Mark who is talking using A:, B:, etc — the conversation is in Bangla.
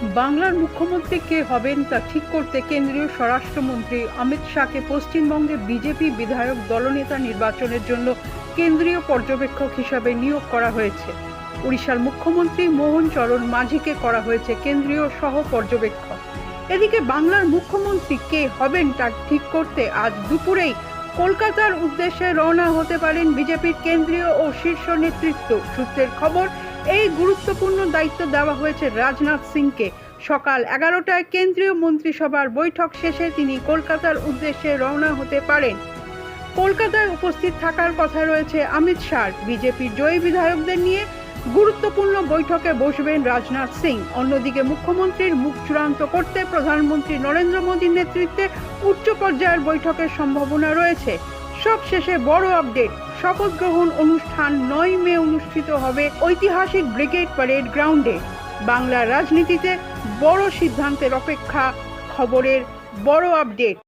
A: বাংলার মুখ্যমন্ত্রী কে হবেন তা ঠিক করতে কেন্দ্রীয় স্বরাষ্ট্রমন্ত্রী অমিত শাহকে পশ্চিমবঙ্গে বিজেপি বিধায়ক দলনেতা নির্বাচনের জন্য কেন্দ্রীয় পর্যবেক্ষক হিসাবে নিয়োগ করা হয়েছে। উড়িষ্যার মুখ্যমন্ত্রী মোহন চরণ মাঝিকে করা হয়েছে কেন্দ্রীয় সহ পর্যবেক্ষক। এদিকে বাংলার মুখ্যমন্ত্রী কে হবেন তা ঠিক করতে আজ দুপুরেই কলকাতার উদ্দেশ্যে রওনা হতে পারেন বিজেপির কেন্দ্রীয় ও শীর্ষ নেতৃত্ব। সূত্রের খবর, এই গুরুত্বপূর্ণ দায়িত্ব দেওয়া হয়েছে রাজনাথ সিংকে। সকাল 11টায় কেন্দ্রীয় মন্ত্রিসভার বৈঠক শেষে তিনি কলকাতার উদ্দেশ্যে রওনা হতে পারেন। কলকাতায় উপস্থিত থাকার কথা রয়েছে অমিত শাহ। বিজেপির জয়ী বিধায়কদের নিয়ে গুরুত্বপূর্ণ বৈঠকে বসবেন রাজনাথ সিং। অন্যদিকে মুখ্যমন্ত্রীর মুখ চূড়ান্ত করতে প্রধানমন্ত্রী নরেন্দ্র মোদীর নেতৃত্বে উচ্চ পর্যায়ের বৈঠকের সম্ভাবনা রয়েছে। সবশেষে বড় আপডেট, শপথ গ্রহণ অনুষ্ঠান 9 মে অনুষ্ঠিত হবে ঐতিহাসিক ব্রিগেড প্যারেড গ্রাউন্ডে। বাংলার রাজনীতিতে বড় সিদ্ধান্তের অপেক্ষা, খবরের বড় আপডেট।